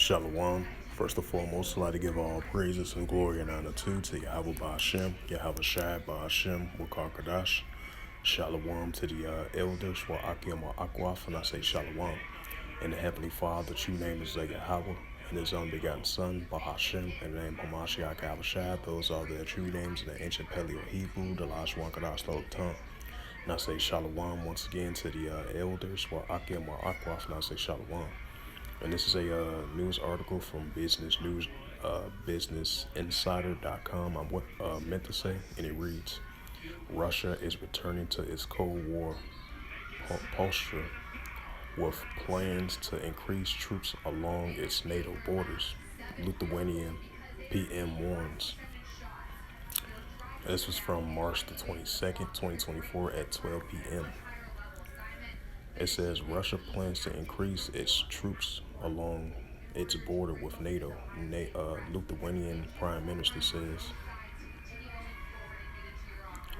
Shalom. First and foremost, I'd like to give all praises and glory and honor to Yahweh Ba'Shem, Yahweh Shai Ba'Shem, Wakar Kadash. Shalom to the elders, wa Akim wa Akwaf, and I say Shalom. And the Heavenly Father, true name is Yahweh, and His unbegotten Son, Bahashem, and the name Hamashiach Yahweh Shai. Those are their true names in the ancient Paleo Hebrew, the last one Kadash tongue. And I say Shalom once again to the elders, wa Akim wa Akwaf, and I say Shalom. And this is a news article from businessinsider.com. I'm what meant to say, and it reads: Russia is returning to its Cold War posture with plans to increase troops along its NATO borders. Lithuanian PM warns. This was from March the 22nd, 2024 at 12 p.m. It says Russia plans to increase its troops along its border with NATO. Lithuanian Prime Minister says.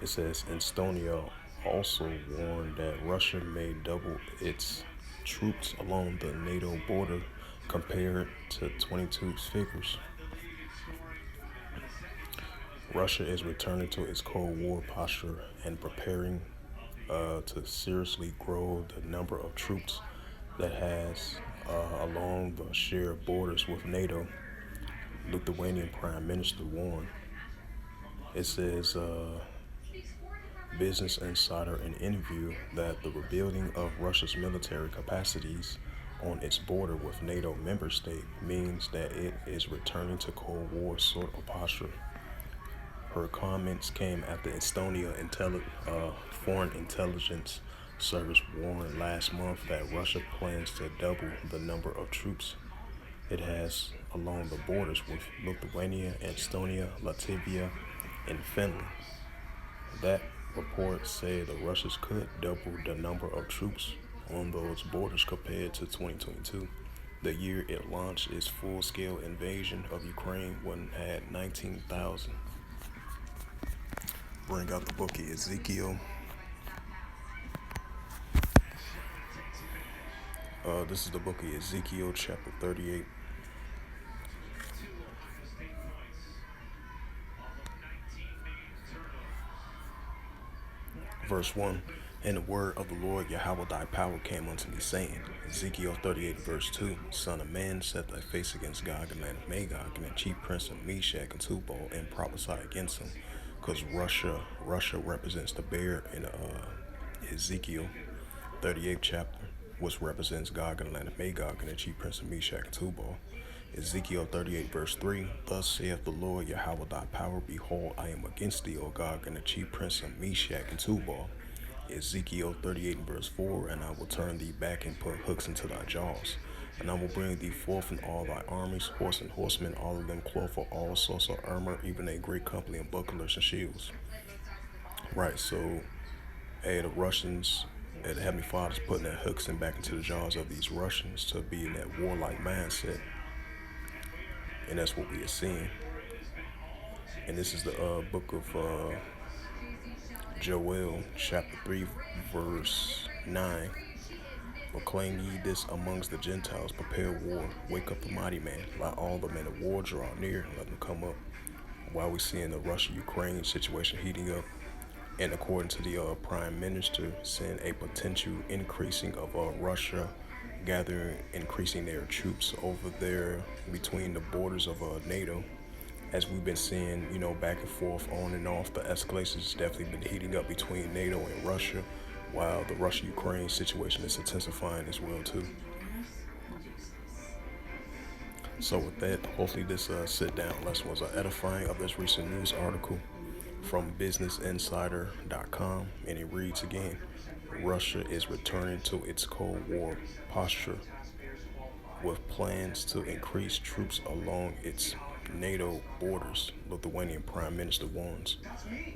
It says Estonia also warned that Russia may double its troops along the NATO border compared to 22's figures. Russia is returning to its Cold War posture and preparing to seriously grow the number of troops that has along the shared borders with NATO, Lithuanian Prime Minister warned. It says Business Insider an interview that the rebuilding of Russia's military capacities on its border with NATO member state means that it is returning to Cold War sort of posture. Her comments came after Estonia Foreign Intelligence Service warned last month that Russia plans to double the number of troops it has along the borders with Lithuania, Estonia, Latvia, and Finland. That report said the Russians could double the number of troops on those borders compared to 2022, the year it launched its full-scale invasion of Ukraine when it had 19,000. Bring out the book of Ezekiel. This is the book of Ezekiel, chapter 38. Verse 1. And the word of the Lord Yahweh thy power came unto me, saying, Ezekiel 38, verse 2, Son of man, set thy face against Gog and land of Magog, and the chief prince of Meshach and Tubal, and prophesy against him. Because Russia represents the bear in Ezekiel 38th chapter, which represents Gog and the land of Magog, and the chief prince of Meshach and Tubal. Ezekiel 38, verse 3, Thus saith the Lord Yahweh thy power, behold, I am against thee, O Gog, and the chief prince of Meshach and Tubal. Ezekiel 38, verse 4, And I will turn thee back and put hooks into thy jaws. And I will bring thee forth in all thy armies, horse and horsemen, all of them clothed for all sorts of armor, even a great company of bucklers and shields. Right, so, the Russians, the Heavenly Father's putting their hooks back into the jaws of these Russians to be in that warlike mindset. And that's what we are seeing. And this is the book of Joel, chapter 3, verse 9. Proclaim ye this amongst the Gentiles, prepare war, wake up the mighty man, let all the men of war draw near, and let them come up. While we're seeing the Russia-Ukraine situation heating up, and according to the Prime Minister, seeing a potential increasing of Russia increasing their troops over there between the borders of NATO. As we've been seeing, back and forth, on and off, the escalation's definitely been heating up between NATO and Russia, while the Russia-Ukraine situation is intensifying as well too. So with that, hopefully this sit-down lesson was edifying of this recent news article from businessinsider.com, and it reads again: Russia is returning to its Cold War posture with plans to increase troops along its NATO borders, Lithuanian Prime Minister warns.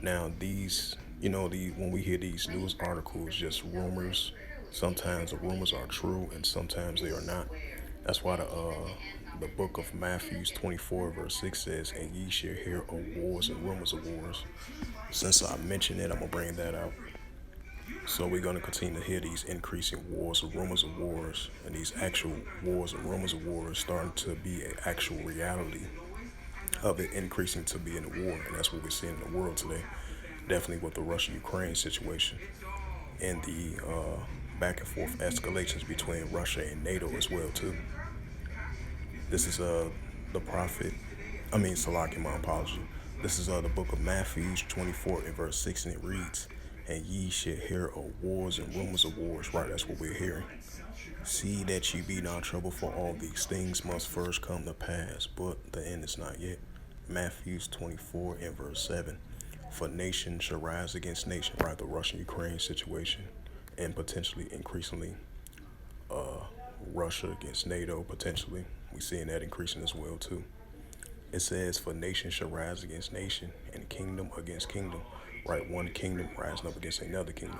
Now these, when we hear these news articles, just rumors, sometimes the rumors are true and sometimes they are not. That's why the book of Matthew 24, verse 6 says, And ye shall hear of wars and rumors of wars. Since I mentioned it, I'm going to bring that out. So we're going to continue to hear these increasing wars, or rumors of wars, and these actual wars and rumors of wars starting to be an actual reality of it increasing to being a war, and that's what we're seeing in the world today. Definitely with the Russia-Ukraine situation and the back and forth escalations between Russia and NATO as well too. This is the prophet. I mean, Salaki, my apology. This is the book of Matthew 24 and verse 6, and it reads, "And ye shall hear of wars and rumors of wars." Right, that's what we're hearing. "See that ye be not troubled, for all these things must first come to pass, but the end is not yet." Matthew 24 and verse 7. "For nation shall rise against nation," right, the Russian-Ukraine situation, and potentially increasingly Russia against NATO, potentially. We're seeing that increasing as well too. It says, "For nation shall rise against nation, and kingdom against kingdom." Right, one kingdom rising up against another kingdom.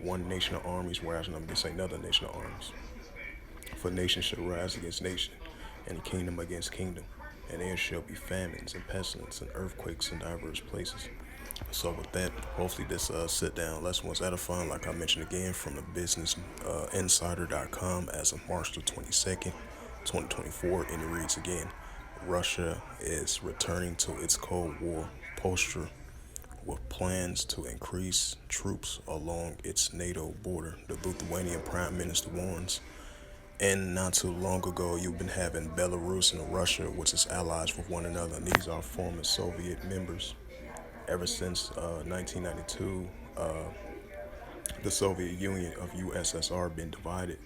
One nation of armies rising up against another nation of armies. "For nation shall rise against nation, and kingdom against kingdom, and there shall be famines and pestilence and earthquakes in diverse places." So with that, hopefully this sit down lesson was edifying, like I mentioned again, from the business insider.com as of March the 22nd, 2024, and it reads again, "Russia is returning to its Cold War posture with plans to increase troops along its NATO border," the Lithuanian Prime Minister warns. And not too long ago, you've been having Belarus and Russia, which is allies with one another, and these are former Soviet members. Ever since 1992, the Soviet Union of USSR been divided.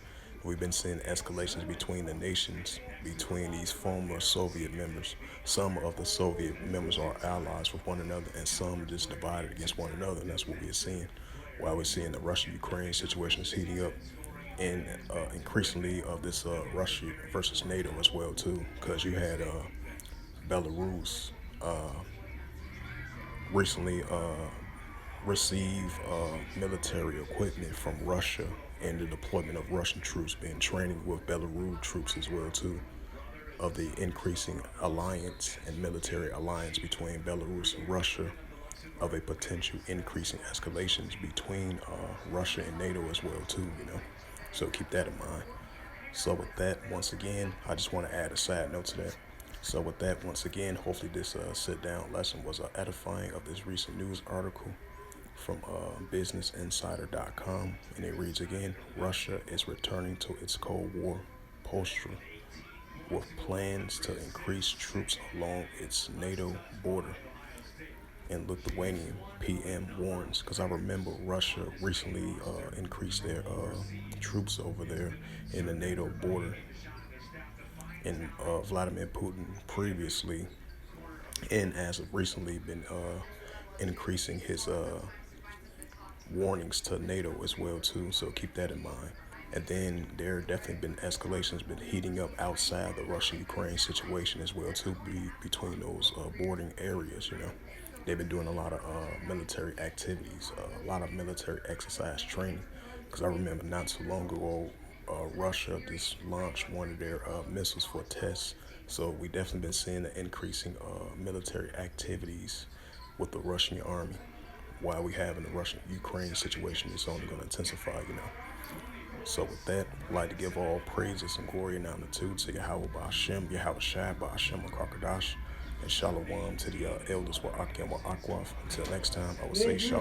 We've been seeing escalations between the nations, between these former Soviet members. Some of the Soviet members are allies with one another, and some just divided against one another, and that's what we're seeing. While we're seeing the Russia-Ukraine situation is heating up, and increasingly of this Russia versus NATO as well too, because you had Belarus recently receive military equipment from Russia, and the deployment of Russian troops being training with Belarus troops as well too, of the increasing alliance and military alliance between Belarus and Russia, of a potential increasing escalations between Russia and NATO as well too, So keep that in mind. So with that, once again, I just want to add a side note to that. So with that, once again, hopefully this sit-down lesson was edifying of this recent news article from businessinsider.com, and it reads again, "Russia is returning to its Cold War posture with plans to increase troops along its NATO border." And Lithuanian PM warns, because I remember Russia recently increased their troops over there in the NATO border, and Vladimir Putin previously, and as of recently, been increasing his warnings to NATO as well too. So keep that in mind. And then there definitely been escalations been heating up outside the Russia-Ukraine situation as well too, between those bordering areas. They've been doing a lot of military activities, a lot of military exercise training. Because I remember not too long ago, Russia just launched one of their missiles for tests. So we definitely been seeing the increasing military activities with the Russian army. While we have in the Russian-Ukraine situation, it's only going to intensify. So with that, I'd like to give all praises and glory and honor to Yahweh Ba'Shem, Yahweh Shai Ba'Shem Akarkadash, and Shalom to the elders wa Akim wa Akwaf. Until next time, I will say Shalom.